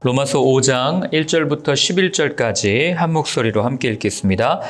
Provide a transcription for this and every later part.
로마서 5장 1절부터 11절까지 한 목소리로 함께 읽겠습니다.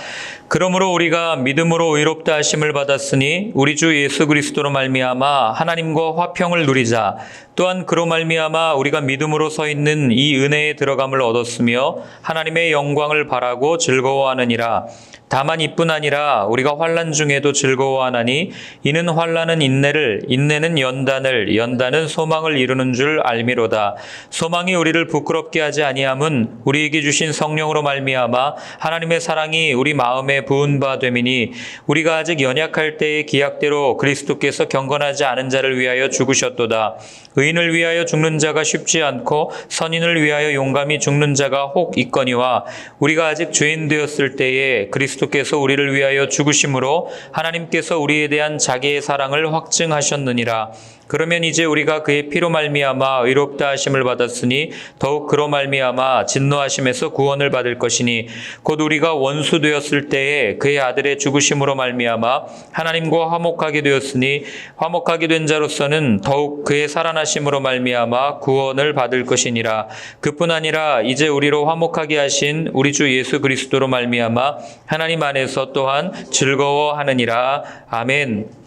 그러므로 우리가 믿음으로 의롭다 하심을 받았으니 우리 주 예수 그리스도로 말미암아 하나님과 화평을 누리자. 또한 그로 말미암아 우리가 믿음으로 서 있는 이 은혜에 들어감을 얻었으며 하나님의 영광을 바라고 즐거워하느니라. 다만 이뿐 아니라 우리가 환난 중에도 즐거워하나니 이는 환난은 인내를, 인내는 연단을, 연단은 소망을 이루는 줄 알미로다. 소망이 우리를 부끄럽게 하지 아니함은 우리에게 주신 성령으로 말미암아 하나님의 사랑이 우리 마음에 부은 바 됨이니 우리가 아직 연약할 때의 기약대로 그리스도께서 경건하지 않은 자를 위하여 죽으셨도다. 의인을 위하여 죽는 자가 쉽지 않고 선인을 위하여 용감히 죽는 자가 혹 있거니와 우리가 아직 죄인 되었을 때에 그리스도께서 우리를 위하여 죽으심으로 하나님께서 우리에 대한 자기의 사랑을 확증하셨느니라. 그러면 이제 우리가 그의 피로 말미암아 의롭다 하심을 받았으니 더욱 그로 말미암아 진노하심에서 구원을 받을 것이니 곧 우리가 원수 되었을 때에 그의 아들의 죽으심으로 말미암아 하나님과 화목하게 되었으니 화목하게 된 자로서는 더욱 그의 살아나심으로 말미암아 구원을 받을 것이니라. 그뿐 아니라 이제 우리로 화목하게 하신 우리 주 예수 그리스도로 말미암아 하나님 안에서 또한 즐거워하느니라. 아멘.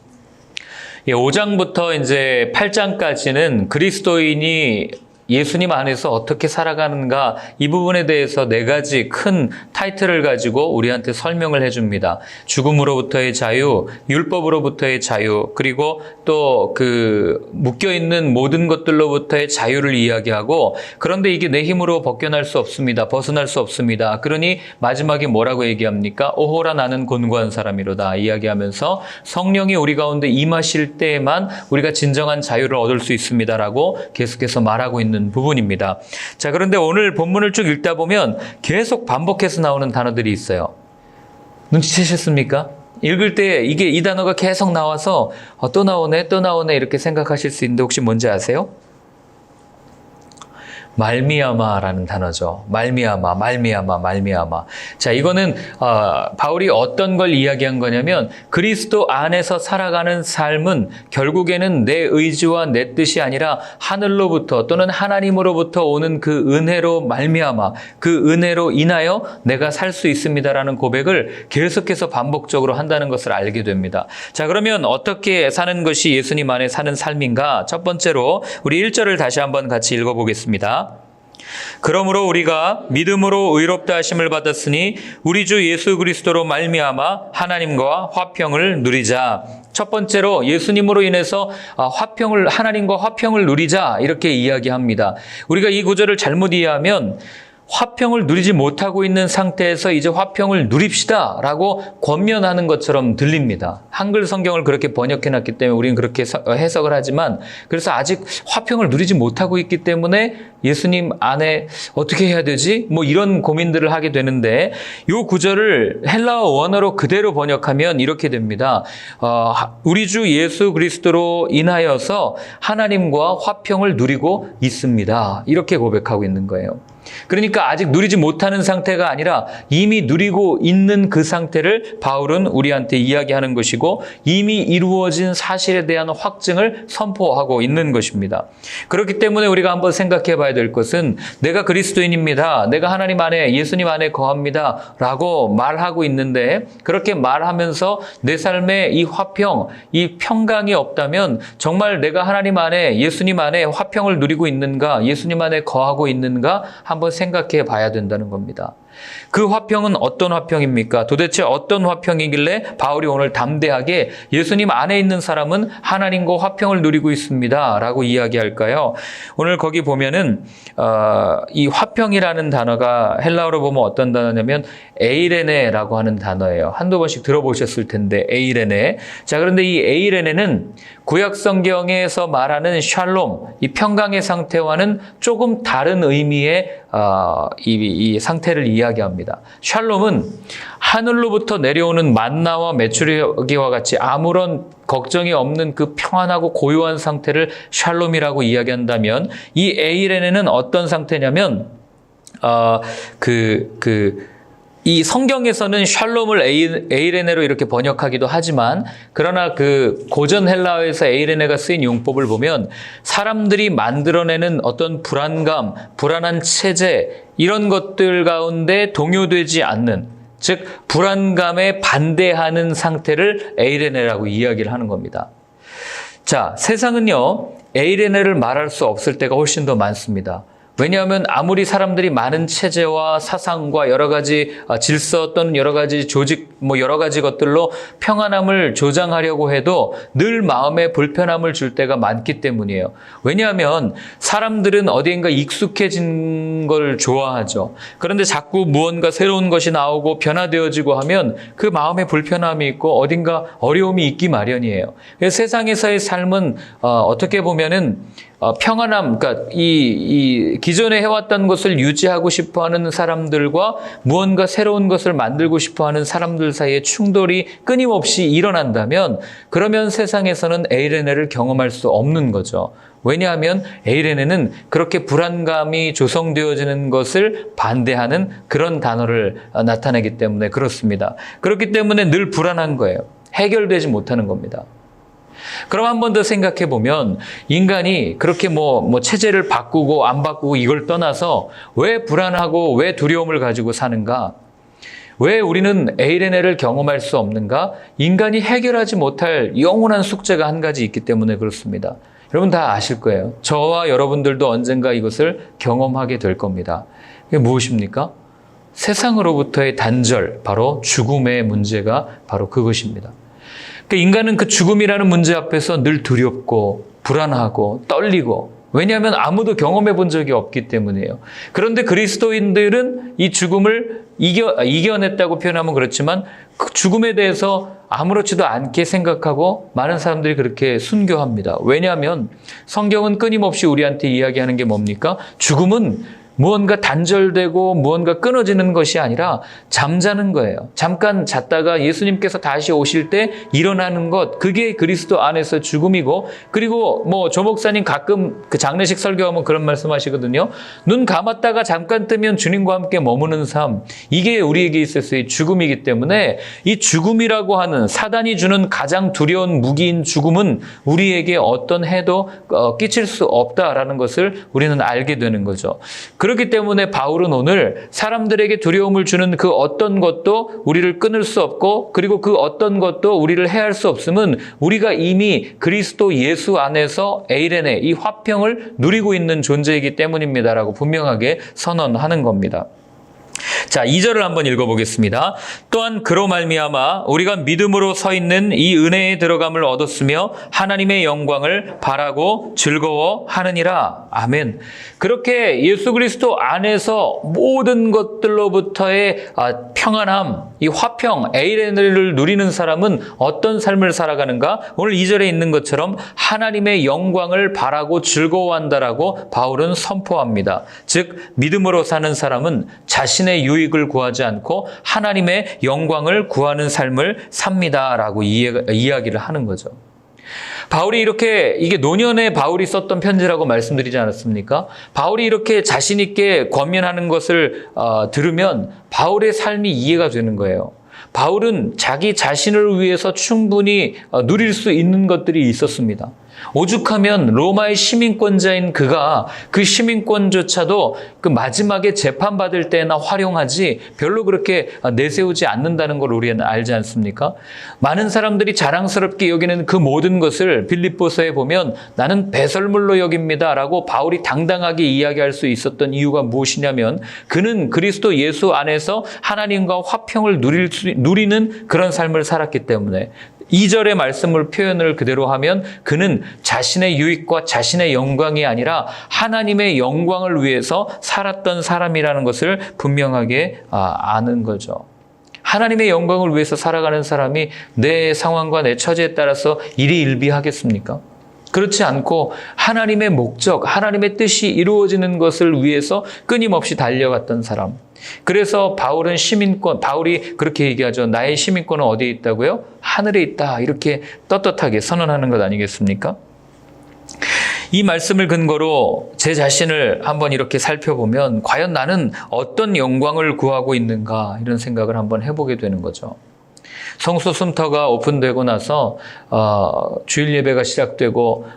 5장부터 이제 8장까지는 그리스도인이 예수님 안에서 어떻게 살아가는가 이 부분에 대해서 네 가지 큰 타이틀을 가지고 우리한테 설명을 해줍니다. 죽음으로부터의 자유, 율법으로부터의 자유, 그리고 또 그 묶여있는 모든 것들로부터의 자유를 이야기하고 그런데 이게 내 힘으로 벗겨날 수 없습니다. 벗어날 수 없습니다. 그러니 마지막에 뭐라고 얘기합니까? 오호라 나는 곤고한 사람이로다 이야기하면서 성령이 우리 가운데 임하실 때에만 우리가 진정한 자유를 얻을 수 있습니다라고 계속해서 말하고 있는 부분입니다. 자, 그런데 오늘 본문을 쭉 읽다 보면 계속 반복해서 나오는 단어들이 있어요. 눈치채셨습니까? 읽을 때 이게 이 단어가 계속 나와서 또 나오네 이렇게 생각하실 수 있는데 혹시 뭔지 아세요? 말미암아라는 단어죠. 말미암아. 자, 이거는 바울이 어떤 걸 이야기한 거냐면 그리스도 안에서 살아가는 삶은 결국에는 내 의지와 내 뜻이 아니라 하늘로부터 또는 하나님으로부터 오는 그 은혜로 말미암아 그 은혜로 인하여 내가 살 수 있습니다라는 고백을 계속해서 반복적으로 한다는 것을 알게 됩니다. 자, 그러면 어떻게 사는 것이 예수님 안에 사는 삶인가? 첫 번째로 우리 1절을 다시 한번 같이 읽어보겠습니다. 그러므로 우리가 믿음으로 의롭다 하심을 받았으니 우리 주 예수 그리스도로 말미암아 하나님과 화평을 누리자. 첫 번째로 예수님으로 인해서 하나님과 화평을 누리자 이렇게 이야기합니다. 우리가 이 구절을 잘못 이해하면 화평을 누리지 못하고 있는 상태에서 이제 화평을 누립시다 라고 권면하는 것처럼 들립니다. 한글 성경을 그렇게 번역해놨기 때문에 우리는 그렇게 해석을 하지만 그래서 아직 화평을 누리지 못하고 있기 때문에 예수님 안에 어떻게 해야 되지? 뭐 이런 고민들을 하게 되는데 이 구절을 헬라어 원어로 그대로 번역하면 이렇게 됩니다. 우리 주 예수 그리스도로 인하여서 하나님과 화평을 누리고 있습니다. 이렇게 고백하고 있는 거예요. 그러니까 아직 누리지 못하는 상태가 아니라 이미 누리고 있는 그 상태를 바울은 우리한테 이야기하는 것이고 이미 이루어진 사실에 대한 확증을 선포하고 있는 것입니다. 그렇기 때문에 우리가 한번 생각해 봐야 될 것은 내가 그리스도인입니다. 내가 하나님 안에 예수님 안에 거합니다. 라고 말하고 있는데 그렇게 말하면서 내 삶에 이 화평, 이 평강이 없다면 정말 내가 하나님 안에 예수님 안에 화평을 누리고 있는가 예수님 안에 거하고 있는가 한번 생각해 봐야 된다는 겁니다. 그 화평은 어떤 화평입니까? 도대체 어떤 화평이길래 바울이 오늘 담대하게 예수님 안에 있는 사람은 하나님과 화평을 누리고 있습니다 라고 이야기할까요? 오늘 거기 보면은 이 화평이라는 단어가 헬라어로 보면 어떤 단어냐면 에이레네라고 하는 단어예요. 한두 번씩 들어보셨을 텐데 에이레네. 자, 그런데 이 에이레네는 구약 성경에서 말하는 샬롬, 이 평강의 상태와는 조금 다른 의미의 이 상태를 이야기합니다. 샬롬은 하늘로부터 내려오는 만나와 메추리기와 같이 아무런 걱정이 없는 그 평안하고 고요한 상태를 샬롬이라고 이야기한다면 이 에이레네는 어떤 상태냐면 이 성경에서는 샬롬을 에이레네로 이렇게 번역하기도 하지만, 그러나 그 고전 헬라어에서 에이레네가 쓰인 용법을 보면 사람들이 만들어내는 어떤 불안감, 불안한 체제, 이런 것들 가운데 동요되지 않는, 즉 불안감에 반대하는 상태를 에이레네라고 이야기를 하는 겁니다. 자, 세상은요, 에이레네를 말할 수 없을 때가 훨씬 더 많습니다. 왜냐하면 아무리 사람들이 많은 체제와 사상과 여러 가지 질서 또는 여러 가지 조직, 여러 가지 것들로 평안함을 조장하려고 해도 늘 마음에 불편함을 줄 때가 많기 때문이에요. 왜냐하면 사람들은 어디인가 익숙해진 걸 좋아하죠. 그런데 자꾸 무언가 새로운 것이 나오고 변화되어지고 하면 그 마음에 불편함이 있고 어딘가 어려움이 있기 마련이에요. 그래서 세상에서의 삶은 어떻게 보면은 평안함, 그러니까 이 기존에 해왔던 것을 유지하고 싶어하는 사람들과 무언가 새로운 것을 만들고 싶어하는 사람들 사이에 충돌이 끊임없이 일어난다면, 그러면 세상에서는 에이레네를 경험할 수 없는 거죠. 왜냐하면 에이레네는 그렇게 불안감이 조성되어지는 것을 반대하는 그런 단어를 나타내기 때문에 그렇습니다. 그렇기 때문에 늘 불안한 거예요. 해결되지 못하는 겁니다. 그럼 한 번 더 생각해 보면, 인간이 그렇게 체제를 바꾸고 안 바꾸고 이걸 떠나서 왜 불안하고 왜 두려움을 가지고 사는가? 왜 우리는 에이레네를 경험할 수 없는가? 인간이 해결하지 못할 영원한 숙제가 한 가지 있기 때문에 그렇습니다. 여러분 다 아실 거예요. 저와 여러분들도 언젠가 이것을 경험하게 될 겁니다. 이게 무엇입니까? 세상으로부터의 단절, 바로 죽음의 문제가 바로 그것입니다. 인간은 그 죽음이라는 문제 앞에서 늘 두렵고 불안하고 떨리고, 왜냐하면 아무도 경험해 본 적이 없기 때문이에요. 그런데 그리스도인들은 이 죽음을 이겨냈다고 표현하면 그렇지만, 그 죽음에 대해서 아무렇지도 않게 생각하고 많은 사람들이 그렇게 순교합니다. 왜냐하면 성경은 끊임없이 우리한테 이야기하는 게 뭡니까? 죽음은 무언가 단절되고 무언가 끊어지는 것이 아니라 잠자는 거예요. 잠깐 잤다가 예수님께서 다시 오실 때 일어나는 것, 그게 그리스도 안에서 죽음이고, 그리고 조 목사님 가끔 그 장례식 설교하면 그런 말씀하시거든요. 눈 감았다가 잠깐 뜨면 주님과 함께 머무는 삶, 이게 우리에게 있어서의 죽음이기 때문에 이 죽음이라고 하는 사단이 주는 가장 두려운 무기인 죽음은 우리에게 어떤 해도 끼칠 수 없다라는 것을 우리는 알게 되는 거죠. 그렇기 때문에 바울은 오늘 사람들에게 두려움을 주는 그 어떤 것도 우리를 끊을 수 없고, 그리고 그 어떤 것도 우리를 해할 수 없음은 우리가 이미 그리스도 예수 안에서 에이레네, 이 화평을 누리고 있는 존재이기 때문입니다라고 분명하게 선언하는 겁니다. 자, 2절을 한번 읽어보겠습니다. 또한 그로 말미암아 우리가 믿음으로 서 있는 이 은혜에 들어감을 얻었으며 하나님의 영광을 바라고 즐거워하느니라. 아멘. 그렇게 예수 그리스도 안에서 모든 것들로부터의 평안함, 이 화평, 에이레네를 누리는 사람은 어떤 삶을 살아가는가? 오늘 2절에 있는 것처럼 하나님의 영광을 바라고 즐거워한다라고 바울은 선포합니다. 즉 믿음으로 사는 사람은 자신의 유익을 구하지 않고 하나님의 영광을 구하는 삶을 삽니다라고 이야기를 하는 거죠. 바울이 이게 노년에 바울이 썼던 편지라고 말씀드리지 않았습니까? 바울이 이렇게 자신 있게 권면하는 것을 들으면 바울의 삶이 이해가 되는 거예요. 바울은 자기 자신을 위해서 충분히 누릴 수 있는 것들이 있었습니다. 오죽하면 로마의 시민권자인 그가 그 시민권조차도 그 마지막에 재판받을 때나 활용하지 별로 그렇게 내세우지 않는다는 걸 우리는 알지 않습니까? 많은 사람들이 자랑스럽게 여기는 그 모든 것을 빌립보서에 보면 나는 배설물로 여깁니다 라고 바울이 당당하게 이야기할 수 있었던 이유가 무엇이냐면, 그는 그리스도 예수 안에서 하나님과 화평을 누리는 그런 삶을 살았기 때문에, 2절의 말씀을 표현을 그대로 하면 그는 자신의 유익과 자신의 영광이 아니라 하나님의 영광을 위해서 살았던 사람이라는 것을 분명하게 아는 거죠. 하나님의 영광을 위해서 살아가는 사람이 내 상황과 내 처지에 따라서 일희일비하겠습니까? 그렇지 않고 하나님의 목적, 하나님의 뜻이 이루어지는 것을 위해서 끊임없이 달려갔던 사람. 그래서 바울이 그렇게 얘기하죠. 나의 시민권은 어디에 있다고요? 하늘에 있다. 이렇게 떳떳하게 선언하는 것 아니겠습니까? 이 말씀을 근거로 제 자신을 한번 이렇게 살펴보면 과연 나는 어떤 영광을 구하고 있는가 이런 생각을 한번 해보게 되는 거죠. 성소 숨터가 오픈되고 나서 주일 예배가 시작되고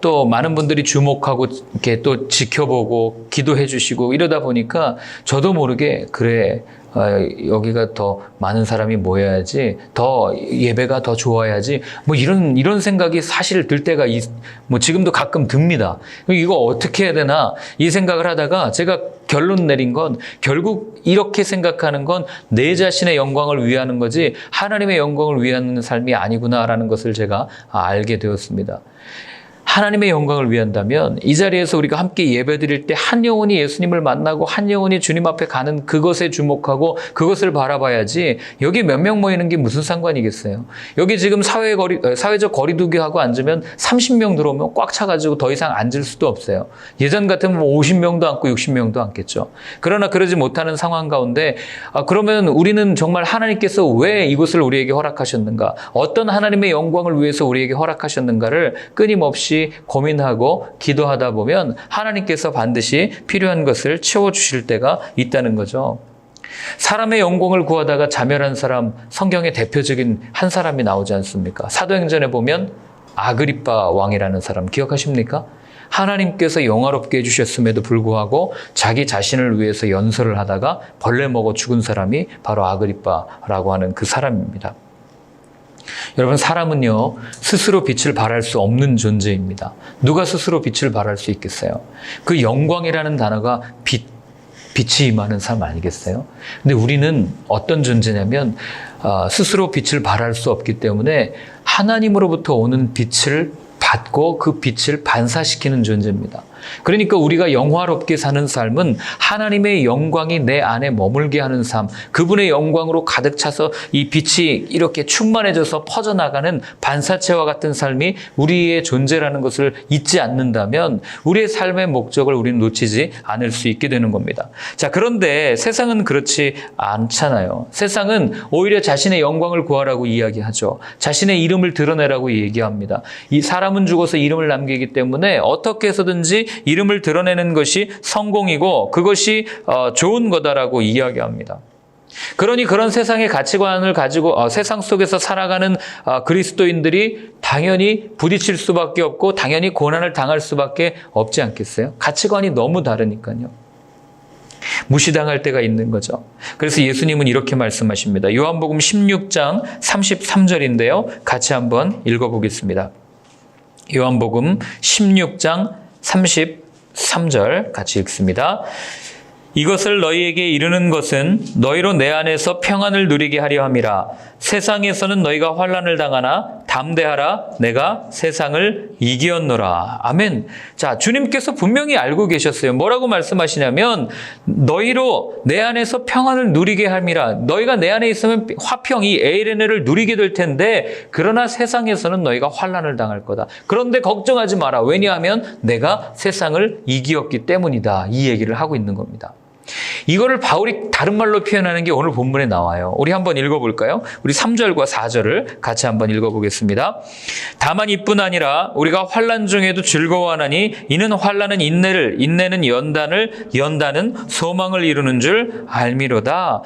또 많은 분들이 주목하고 이렇게 또 지켜보고 기도해 주시고 이러다 보니까 저도 모르게 그래 여기가 더 많은 사람이 모여야지, 더 예배가 더 좋아야지, 뭐 이런 생각이 사실 들 때가 뭐 지금도 가끔 듭니다. 이거 어떻게 해야 되나 이 생각을 하다가 제가 결론 내린 건 결국 이렇게 생각하는 건 내 자신의 영광을 위하는 거지 하나님의 영광을 위하는 삶이 아니구나라는 것을 제가 알게 되었습니다. 하나님의 영광을 위한다면 이 자리에서 우리가 함께 예배드릴 때 한 영혼이 예수님을 만나고 한 영혼이 주님 앞에 가는 그것에 주목하고 그것을 바라봐야지 여기 몇 명 모이는 게 무슨 상관이겠어요. 여기 지금 사회적 거리두기하고 앉으면 30명 들어오면 꽉 차가지고 더 이상 앉을 수도 없어요. 예전 같으면 50명도 앉고 60명도 앉겠죠. 그러나 그러지 못하는 상황 가운데 그러면 우리는 정말 하나님께서 왜 이것을 우리에게 허락하셨는가, 어떤 하나님의 영광을 위해서 우리에게 허락하셨는가를 끊임없이 고민하고 기도하다 보면 하나님께서 반드시 필요한 것을 채워주실 때가 있다는 거죠. 사람의 영광을 구하다가 자멸한 사람, 성경의 대표적인 한 사람이 나오지 않습니까? 사도행전에 보면 아그리빠 왕이라는 사람 기억하십니까? 하나님께서 영화롭게 해주셨음에도 불구하고 자기 자신을 위해서 연설을 하다가 벌레 먹어 죽은 사람이 바로 아그리빠라고 하는 그 사람입니다. 여러분, 사람은요 스스로 빛을 발할 수 없는 존재입니다. 누가 스스로 빛을 발할 수 있겠어요? 그 영광이라는 단어가 빛이 임하는 삶 아니겠어요? 근데 우리는 어떤 존재냐면 스스로 빛을 발할 수 없기 때문에 하나님으로부터 오는 빛을 받고 그 빛을 반사시키는 존재입니다. 그러니까 우리가 영화롭게 사는 삶은 하나님의 영광이 내 안에 머물게 하는 삶, 그분의 영광으로 가득 차서 이 빛이 이렇게 충만해져서 퍼져나가는 반사체와 같은 삶이 우리의 존재라는 것을 잊지 않는다면 우리의 삶의 목적을 우리는 놓치지 않을 수 있게 되는 겁니다. 자, 그런데 세상은 그렇지 않잖아요. 세상은 오히려 자신의 영광을 구하라고 이야기하죠. 자신의 이름을 드러내라고 얘기합니다. 이 사람은 죽어서 이름을 남기기 때문에 어떻게 해서든지 이름을 드러내는 것이 성공이고 그것이 좋은 거다라고 이야기합니다. 그러니 그런 세상의 가치관을 가지고 세상 속에서 살아가는 그리스도인들이 당연히 부딪힐 수밖에 없고 당연히 고난을 당할 수밖에 없지 않겠어요? 가치관이 너무 다르니까요. 무시당할 때가 있는 거죠. 그래서 예수님은 이렇게 말씀하십니다. 요한복음 16장 33절인데요. 같이 한번 읽어보겠습니다. 요한복음 16장 33절 같이 읽습니다. 이것을 너희에게 이르는 것은 너희로 내 안에서 평안을 누리게 하려 함이라. 세상에서는 너희가 환난을 당하나 담대하라. 내가 세상을 이기었노라. 아멘. 자, 주님께서 분명히 알고 계셨어요. 뭐라고 말씀하시냐면 너희로 내 안에서 평안을 누리게 함이라. 너희가 내 안에 있으면 화평, 이 에이레네를 누리게 될 텐데 그러나 세상에서는 너희가 환난을 당할 거다. 그런데 걱정하지 마라. 왜냐하면 내가 세상을 이기었기 때문이다. 이 얘기를 하고 있는 겁니다. 이거를 바울이 다른 말로 표현하는 게 오늘 본문에 나와요. 우리 한번 읽어볼까요? 우리 3절과 4절을 같이 한번 읽어보겠습니다. 다만 이뿐 아니라 우리가 환난 중에도 즐거워하나니 이는 환난은 인내를, 인내는 연단은 소망을 이루는 줄 알미로다.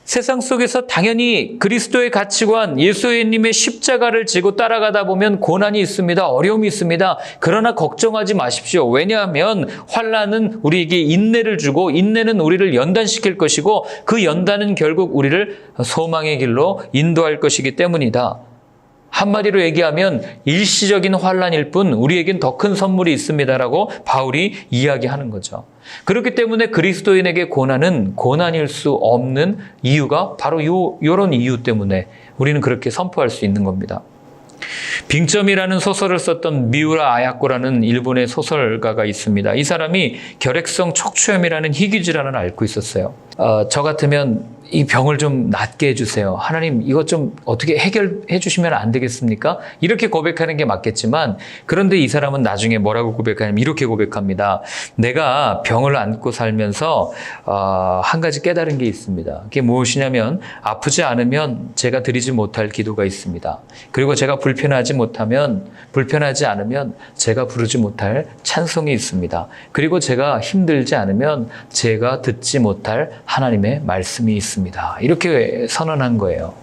세상 속에서 당연히 그리스도의 가치관, 예수님의 십자가를 지고 따라가다 보면 고난이 있습니다. 어려움이 있습니다. 그러나 걱정하지 마십시오. 왜냐하면 환난은 우리에게 인내를 주고 인내는 우리를 연단시킬 것이고 그 연단은 결국 우리를 소망의 길로 인도할 것이기 때문이다. 한마디로 얘기하면 일시적인 환난일 뿐 우리에겐 더 큰 선물이 있습니다라고 바울이 이야기하는 거죠. 그렇기 때문에 그리스도인에게 고난은 고난일 수 없는 이유가 바로 이런 이유 때문에 우리는 그렇게 선포할 수 있는 겁니다. 빙점이라는 소설을 썼던 미우라 아야코라는 일본의 소설가가 있습니다. 이 사람이 결핵성 척추염이라는 희귀 질환을 앓고 있었어요. 저 같으면 이 병을 좀 낫게 해주세요. 하나님, 이것 좀 어떻게 해결해 주시면 안 되겠습니까? 이렇게 고백하는 게 맞겠지만, 그런데 이 사람은 나중에 뭐라고 고백하냐면 이렇게 고백합니다. 내가 병을 안고 살면서 한 가지 깨달은 게 있습니다. 그게 무엇이냐면, 아프지 않으면 제가 드리지 못할 기도가 있습니다. 그리고 제가 불편하지 않으면 제가 부르지 못할 찬송이 있습니다. 그리고 제가 힘들지 않으면 제가 듣지 못할 하나님의 말씀이 있습니다. 이렇게 선언한 거예요.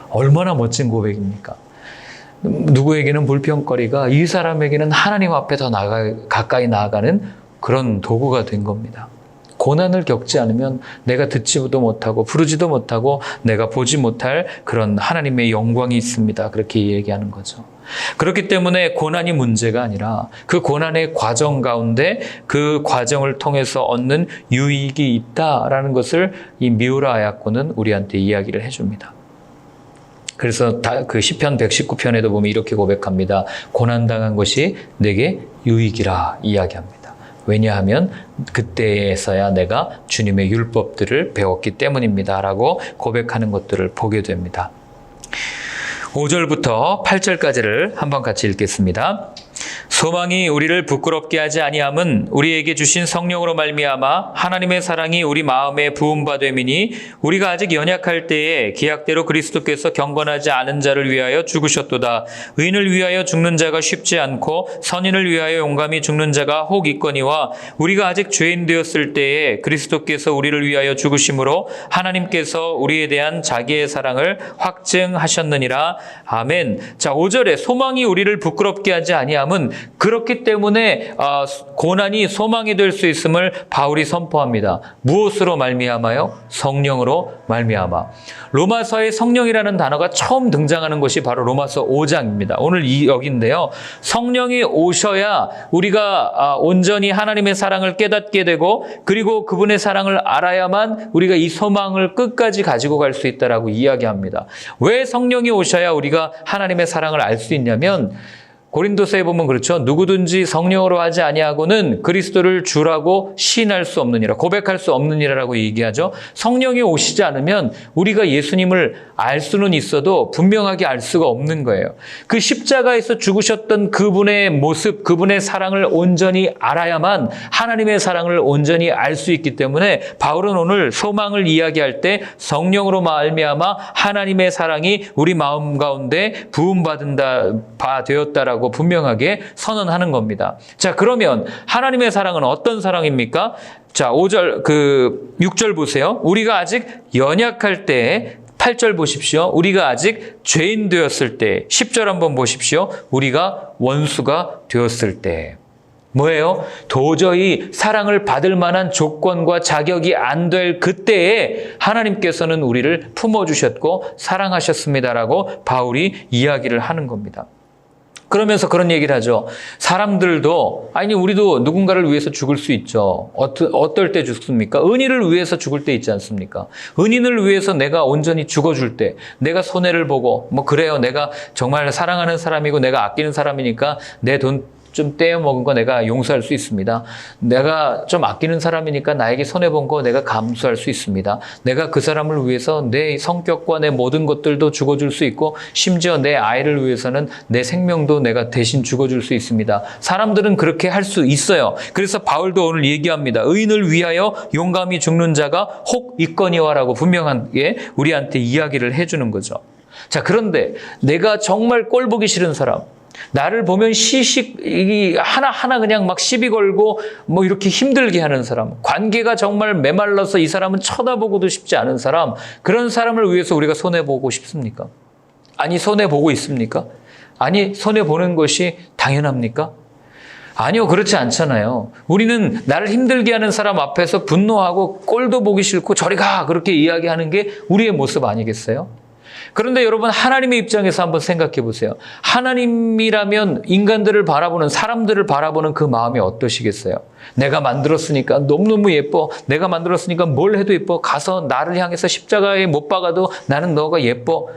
얼마나 멋진 고백입니까? 누구에게는 불평거리가 이 사람에게는 하나님 앞에 더 가까이 나아가는 그런 도구가 된 겁니다. 고난을 겪지 않으면 내가 듣지도 못하고 부르지도 못하고 내가 보지 못할 그런 하나님의 영광이 있습니다. 그렇게 얘기하는 거죠. 그렇기 때문에 고난이 문제가 아니라 그 고난의 과정 가운데 그 과정을 통해서 얻는 유익이 있다라는 것을 이 미우라 아야코는 우리한테 이야기를 해줍니다. 그래서 그 시편 119편에도 보면 이렇게 고백합니다. 고난당한 것이 내게 유익이라 이야기합니다. 왜냐하면 그때에서야 내가 주님의 율법들을 배웠기 때문입니다. 라고 고백하는 것들을 보게 됩니다. 5절부터 8절까지를 한번 같이 읽겠습니다. 소망이 우리를 부끄럽게 하지 아니함은 우리에게 주신 성령으로 말미암아 하나님의 사랑이 우리 마음에 부음바 됨이니 우리가 아직 연약할 때에 기약대로 그리스도께서 경건하지 않은 자를 위하여 죽으셨도다. 의인을 위하여 죽는 자가 쉽지 않고 선인을 위하여 용감히 죽는 자가 혹 있거니와 우리가 아직 죄인 되었을 때에 그리스도께서 우리를 위하여 죽으심으로 하나님께서 우리에 대한 자기의 사랑을 확증하셨느니라. 아멘. 자, 5절에 소망이 우리를 부끄럽게 하지 아니함은 그렇기 때문에 고난이 소망이 될 수 있음을 바울이 선포합니다. 무엇으로 말미암아요? 성령으로 말미암아. 로마서의 성령이라는 단어가 처음 등장하는 것이 바로 로마서 5장입니다. 오늘 여기인데요. 성령이 오셔야 우리가 온전히 하나님의 사랑을 깨닫게 되고 그리고 그분의 사랑을 알아야만 우리가 이 소망을 끝까지 가지고 갈 수 있다라고 이야기합니다. 왜 성령이 오셔야 우리가 하나님의 사랑을 알 수 있냐면 고린도서에 보면 그렇죠. 누구든지 성령으로 하지 아니하고는 그리스도를 주라고 시인할 수 없느니라, 고백할 수 없느니라라고 얘기하죠. 성령이 오시지 않으면 우리가 예수님을 알 수는 있어도 분명하게 알 수가 없는 거예요. 그 십자가에서 죽으셨던 그분의 모습, 그분의 사랑을 온전히 알아야만 하나님의 사랑을 온전히 알 수 있기 때문에 바울은 오늘 소망을 이야기할 때 성령으로 말미암아 하나님의 사랑이 우리 마음 가운데 부음받은 바 되었다라고 분명하게 선언하는 겁니다. 자, 그러면 하나님의 사랑은 어떤 사랑입니까? 자, 6절 보세요. 우리가 아직 연약할 때, 8절 보십시오. 우리가 아직 죄인 되었을 때, 10절 한번 보십시오. 우리가 원수가 되었을 때. 뭐예요? 도저히 사랑을 받을 만한 조건과 자격이 안 될 그때에 하나님께서는 우리를 품어주셨고 사랑하셨습니다라고 바울이 이야기를 하는 겁니다. 그러면서 그런 얘기를 하죠. 사람들도, 우리도 누군가를 위해서 죽을 수 있죠. 어떨 때 죽습니까? 은인을 위해서 죽을 때 있지 않습니까? 은인을 위해서 내가 온전히 죽어줄 때, 내가 손해를 보고, 그래요. 내가 정말 사랑하는 사람이고 내가 아끼는 사람이니까 내 돈 좀 떼어먹은 거 내가 용서할 수 있습니다. 내가 좀 아끼는 사람이니까 나에게 손해본 거 내가 감수할 수 있습니다. 내가 그 사람을 위해서 내 성격과 내 모든 것들도 죽어줄 수 있고 심지어 내 아이를 위해서는 내 생명도 내가 대신 죽어줄 수 있습니다. 사람들은 그렇게 할 수 있어요. 그래서 바울도 오늘 얘기합니다. 의인을 위하여 용감히 죽는 자가 혹 있거니와라고 분명하게 우리한테 이야기를 해주는 거죠. 자, 그런데 내가 정말 꼴 보기 싫은 사람, 나를 보면 하나하나 그냥 막 시비 걸고 이렇게 힘들게 하는 사람, 관계가 정말 메말라서 이 사람은 쳐다보고도 싶지 않은 사람, 그런 사람을 위해서 우리가 손해보고 싶습니까? 아니, 손해보고 있습니까? 아니, 손해보는 것이 당연합니까? 아니요, 그렇지 않잖아요. 우리는 나를 힘들게 하는 사람 앞에서 분노하고 꼴도 보기 싫고 저리 가! 그렇게 이야기하는 게 우리의 모습 아니겠어요? 그런데 여러분, 하나님의 입장에서 한번 생각해 보세요. 하나님이라면 인간들을 바라보는, 사람들을 바라보는 그 마음이 어떠시겠어요? 내가 만들었으니까 너무너무 예뻐. 내가 만들었으니까 뭘 해도 예뻐. 가서 나를 향해서 십자가에 못 박아도 나는 너가 예뻐.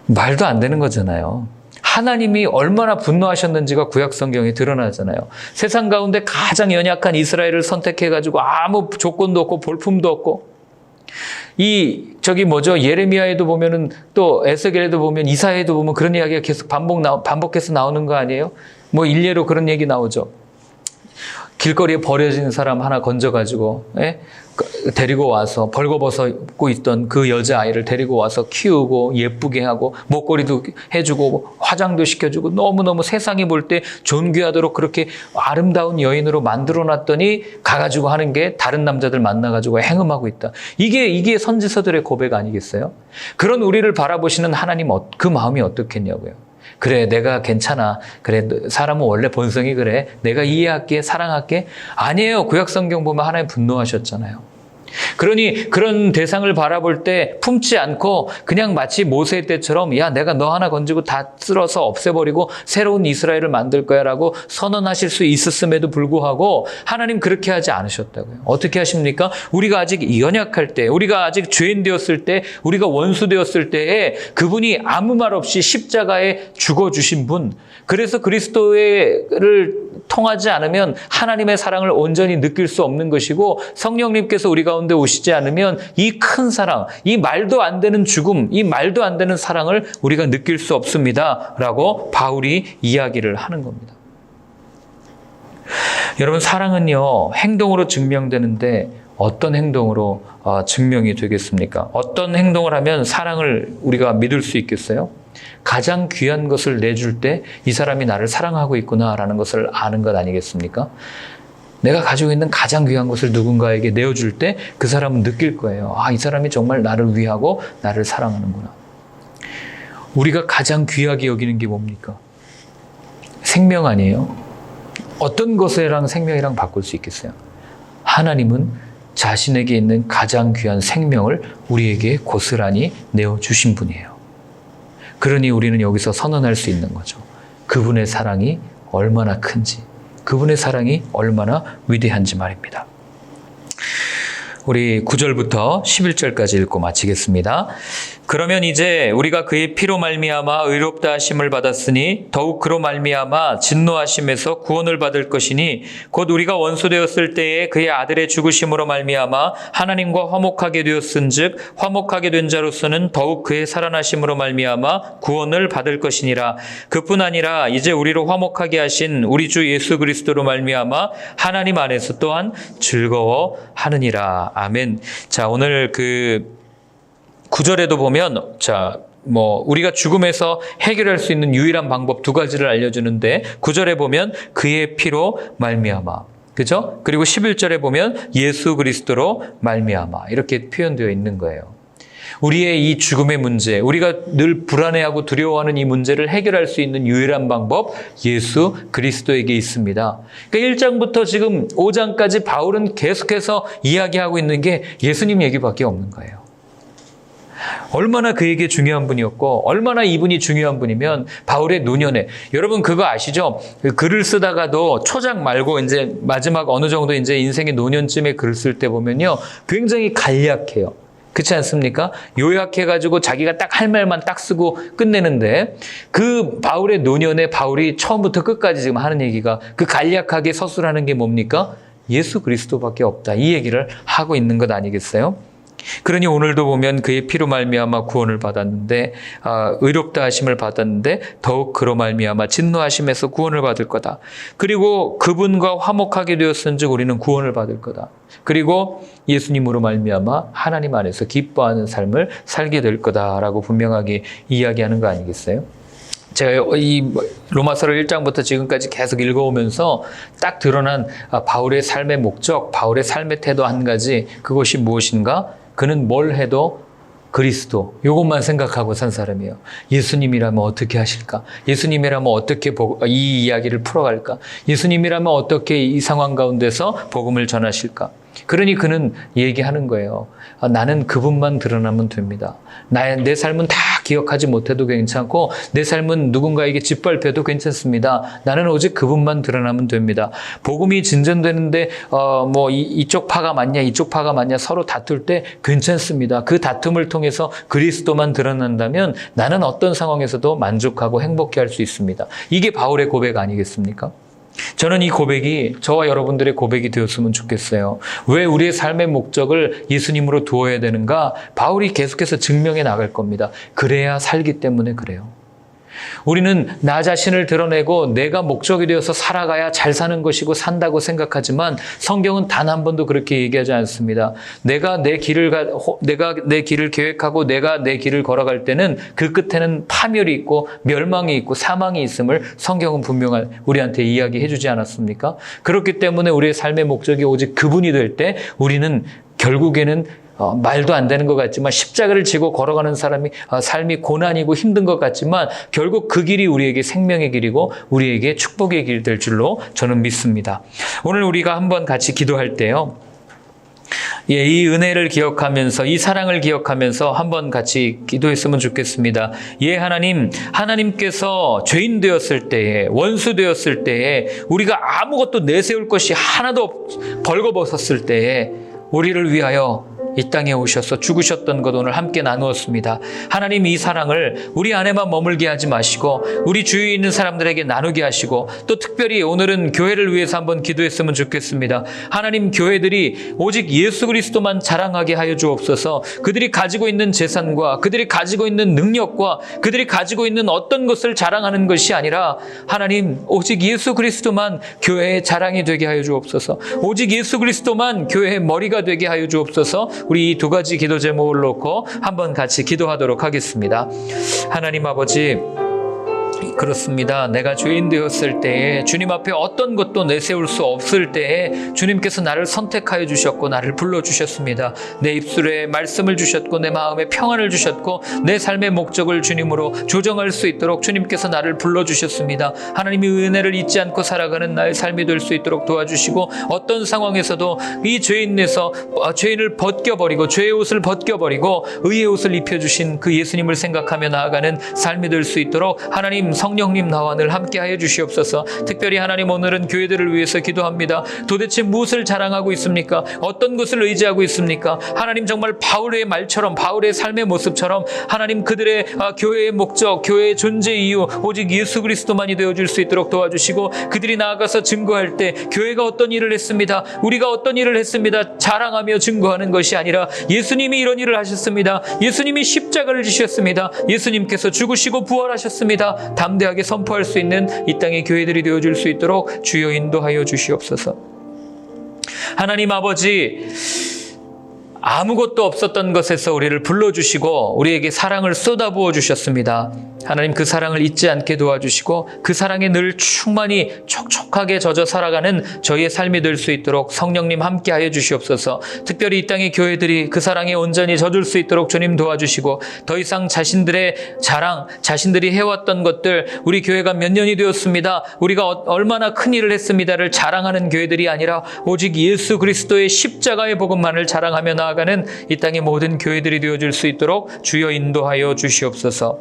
말도 안 되는 거잖아요. 하나님이 얼마나 분노하셨는지가 구약 성경에 드러나잖아요. 세상 가운데 가장 연약한 이스라엘을 선택해가지고 아무 조건도 없고 볼품도 없고 예레미야에도 보면은 또 에스겔에도 보면 이사야에도 보면 그런 이야기가 계속 반복해서 나오는 거 아니에요? 뭐 일례로 그런 얘기 나오죠. 길거리에 버려진 사람 하나 건져가지고 데리고 와서 벌거벗고 있던 그 여자아이를 데리고 와서 키우고 예쁘게 하고 목걸이도 해주고 화장도 시켜주고 너무너무 세상이 볼 때 존귀하도록 그렇게 아름다운 여인으로 만들어놨더니 가가지고 하는 게 다른 남자들 만나가지고 행음하고 있다. 이게 선지서들의 고백 아니겠어요? 그런 우리를 바라보시는 하나님 그 마음이 어떻겠냐고요. 그래, 내가 괜찮아. 그래, 사람은 원래 본성이 그래. 내가 이해할게, 사랑할게. 아니에요. 구약성경 보면 하나님 분노하셨잖아요. 그러니 그런 대상을 바라볼 때 품지 않고 그냥 마치 모세 때처럼 야, 내가 너 하나 건지고 다 쓸어서 없애버리고 새로운 이스라엘을 만들 거야 라고 선언하실 수 있었음에도 불구하고 하나님 그렇게 하지 않으셨다고요. 어떻게 하십니까? 우리가 아직 연약할 때, 우리가 아직 죄인 되었을 때, 우리가 원수 되었을 때에 그분이 아무 말 없이 십자가에 죽어주신 분, 그래서 그리스도를 통하지 않으면 하나님의 사랑을 온전히 느낄 수 없는 것이고 성령님께서 우리 가운데 오시지 않으면 이 큰 사랑, 이 말도 안 되는 죽음, 이 말도 안 되는 사랑을 우리가 느낄 수 없습니다. 라고 바울이 이야기를 하는 겁니다. 여러분, 사랑은요, 행동으로 증명되는데 어떤 행동으로 증명이 되겠습니까? 어떤 행동을 하면 사랑을 우리가 믿을 수 있겠어요? 가장 귀한 것을 내줄 때 이 사람이 나를 사랑하고 있구나라는 것을 아는 것 아니겠습니까? 내가 가지고 있는 가장 귀한 것을 누군가에게 내어줄 때 그 사람은 느낄 거예요. 아, 이 사람이 정말 나를 위하고 나를 사랑하는구나. 우리가 가장 귀하게 여기는 게 뭡니까? 생명 아니에요? 어떤 것이랑 생명이랑 바꿀 수 있겠어요? 하나님은 자신에게 있는 가장 귀한 생명을 우리에게 고스란히 내어주신 분이에요. 그러니 우리는 여기서 선언할 수 있는 거죠. 그분의 사랑이 얼마나 큰지, 그분의 사랑이 얼마나 위대한지 말입니다. 우리 9절부터 11절까지 읽고 마치겠습니다. 그러면 이제 우리가 그의 피로 말미암아 의롭다 하심을 받았으니 더욱 그로 말미암아 진노하심에서 구원을 받을 것이니 곧 우리가 원수 되었을 때에 그의 아들의 죽으심으로 말미암아 하나님과 화목하게 되었은즉 화목하게 된 자로서는 더욱 그의 살아나심으로 말미암아 구원을 받을 것이니라. 그뿐 아니라 이제 우리로 화목하게 하신 우리 주 예수 그리스도로 말미암아 하나님 안에서 또한 즐거워하느니라. 아멘. 자, 오늘 9절에도 보면, 우리가 죽음에서 해결할 수 있는 유일한 방법 두 가지를 알려주는데, 9절에 보면 그의 피로 말미암아. 그죠? 그리고 11절에 보면 예수 그리스도로 말미암아. 이렇게 표현되어 있는 거예요. 우리의 이 죽음의 문제, 우리가 늘 불안해하고 두려워하는 이 문제를 해결할 수 있는 유일한 방법, 예수 그리스도에게 있습니다. 그러니까 1장부터 지금 5장까지 바울은 계속해서 이야기하고 있는 게 예수님 얘기밖에 없는 거예요. 얼마나 그에게 중요한 분이었고 얼마나 이분이 중요한 분이면 바울의 노년에, 여러분 그거 아시죠? 글을 쓰다가도 초장 말고 이제 마지막 어느 정도 이제 인생의 노년쯤에 글을 쓸 때 보면요, 굉장히 간략해요. 그렇지 않습니까? 요약해가지고 자기가 딱 할 말만 딱 쓰고 끝내는데, 그 바울의 노년에 바울이 처음부터 끝까지 지금 하는 얘기가 그 간략하게 서술하는 게 뭡니까? 예수 그리스도밖에 없다. 이 얘기를 하고 있는 것 아니겠어요? 그러니 오늘도 보면 그의 피로 말미암아 구원을 받았는데, 의롭다 하심을 받았는데 더욱 그로 말미암아 진노하심에서 구원을 받을 거다. 그리고 그분과 화목하게 되었은즉 우리는 구원을 받을 거다. 그리고 예수님으로 말미암아 하나님 안에서 기뻐하는 삶을 살게 될 거다라고 분명하게 이야기하는 거 아니겠어요? 제가 이 로마서를 1장부터 지금까지 계속 읽어오면서 딱 드러난 바울의 삶의 목적, 바울의 삶의 태도 한 가지, 그것이 무엇인가? 그는 뭘 해도 그리스도, 이것만 생각하고 산 사람이에요. 예수님이라면 어떻게 하실까? 예수님이라면 어떻게 이 이야기를 풀어갈까? 예수님이라면 어떻게 이 상황 가운데서 복음을 전하실까? 그러니 그는 얘기하는 거예요. 나는 그분만 드러나면 됩니다. 내 삶은 다 기억하지 못해도 괜찮고 내 삶은 누군가에게 짓밟혀도 괜찮습니다. 나는 오직 그분만 드러나면 됩니다. 복음이 진전되는데 이쪽 파가 맞냐 이쪽 파가 맞냐 서로 다툴 때 괜찮습니다. 그 다툼을 통해서 그리스도만 드러난다면 나는 어떤 상황에서도 만족하고 행복해 할 수 있습니다. 이게 바울의 고백 아니겠습니까? 저는 이 고백이 저와 여러분들의 고백이 되었으면 좋겠어요. 왜 우리의 삶의 목적을 예수님으로 두어야 되는가? 바울이 계속해서 증명해 나갈 겁니다. 그래야 살기 때문에 그래요. 우리는 나 자신을 드러내고 내가 목적이 되어서 살아가야 잘 사는 것이고 산다고 생각하지만 성경은 단 한 번도 그렇게 얘기하지 않습니다. 내가 내 길을 계획하고 내가 내 길을 걸어갈 때는 그 끝에는 파멸이 있고 멸망이 있고 사망이 있음을 성경은 분명히 우리한테 이야기해 주지 않았습니까? 그렇기 때문에 우리의 삶의 목적이 오직 그분이 될 때 우리는 결국에는 말도 안 되는 것 같지만 십자가를 지고 걸어가는 삶이 고난이고 힘든 것 같지만 결국 그 길이 우리에게 생명의 길이고 우리에게 축복의 길이 될 줄로 저는 믿습니다. 오늘 우리가 한번 같이 기도할 때요. 이 은혜를 기억하면서 이 사랑을 기억하면서 한번 같이 기도했으면 좋겠습니다. 하나님께서 죄인 되었을 때에 원수 되었을 때에 우리가 아무것도 내세울 것이 하나도 벌거벗었을 때에 우리를 위하여 이 땅에 오셔서 죽으셨던 것 오늘 함께 나누었습니다. 하나님 이 사랑을 우리 안에만 머물게 하지 마시고 우리 주위에 있는 사람들에게 나누게 하시고 또 특별히 오늘은 교회를 위해서 한번 기도했으면 좋겠습니다. 하나님 교회들이 오직 예수 그리스도만 자랑하게 하여 주옵소서. 그들이 가지고 있는 재산과 그들이 가지고 있는 능력과 그들이 가지고 있는 어떤 것을 자랑하는 것이 아니라 하나님 오직 예수 그리스도만 교회의 자랑이 되게 하여 주옵소서. 오직 예수 그리스도만 교회의 머리가 되게 하여 주옵소서. 우리 이 두 가지 기도 제목을 놓고 한번 같이 기도하도록 하겠습니다. 하나님 아버지, 그렇습니다. 내가 죄인 되었을 때에 주님 앞에 어떤 것도 내세울 수 없을 때에 주님께서 나를 선택하여 주셨고 나를 불러주셨습니다. 내 입술에 말씀을 주셨고 내 마음에 평안을 주셨고 내 삶의 목적을 주님으로 조정할 수 있도록 주님께서 나를 불러주셨습니다. 하나님이 은혜를 잊지 않고 살아가는 나의 삶이 될 수 있도록 도와주시고 어떤 상황에서도 이 죄인에서 죄인을 벗겨버리고 죄의 옷을 벗겨버리고 의의 옷을 입혀주신 그 예수님을 생각하며 나아가는 삶이 될 수 있도록 하나님 성령님 나와 늘 함께하여 주시옵소서. 특별히 하나님 오늘은 교회들을 위해서 기도합니다. 도대체 무엇을 자랑하고 있습니까? 어떤 것을 의지하고 있습니까? 하나님 정말 바울의 말처럼 바울의 삶의 모습처럼 하나님 그들의 교회의 목적, 교회의 존재 이유 오직 예수 그리스도만이 되어줄 수 있도록 도와주시고 그들이 나아가서 증거할 때 교회가 어떤 일을 했습니다. 우리가 어떤 일을 했습니다. 자랑하며 증거하는 것이 아니라 예수님이 이런 일을 하셨습니다. 예수님이 십자가를 지셨습니다. 예수님께서 죽으시고 부활하셨습니다. 담대하게 선포할 수 있는 이 땅의 교회들이 되어줄 수 있도록 주여 인도하여 주시옵소서. 하나님 아버지, 아무것도 없었던 것에서 우리를 불러주시고 우리에게 사랑을 쏟아부어 주셨습니다. 하나님 그 사랑을 잊지 않게 도와주시고 그 사랑에 늘 충만히 촉촉하게 젖어 살아가는 저희의 삶이 될 수 있도록 성령님 함께하여 주시옵소서. 특별히 이 땅의 교회들이 그 사랑에 온전히 젖을 수 있도록 주님 도와주시고 더 이상 자신들의 자랑, 자신들이 해왔던 것들 우리 교회가 몇 년이 되었습니다. 우리가 얼마나 큰 일을 했습니다를 자랑하는 교회들이 아니라 오직 예수 그리스도의 십자가의 복음만을 자랑하며 나아가는 이 땅의 모든 교회들이 되어줄 수 있도록 주여 인도하여 주시옵소서.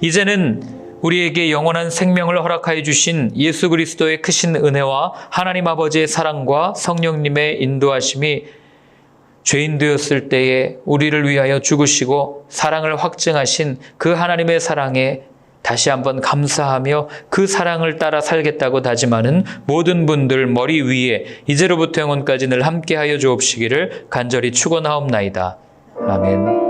이제는 우리에게 영원한 생명을 허락하여 주신 예수 그리스도의 크신 은혜와 하나님 아버지의 사랑과 성령님의 인도하심이 죄인 되었을 때에 우리를 위하여 죽으시고 사랑을 확증하신 그 하나님의 사랑에 다시 한번 감사하며 그 사랑을 따라 살겠다고 다짐하는 모든 분들 머리 위에 이제로부터 영원까지 늘 함께하여 주옵시기를 간절히 축원하옵나이다. 아멘.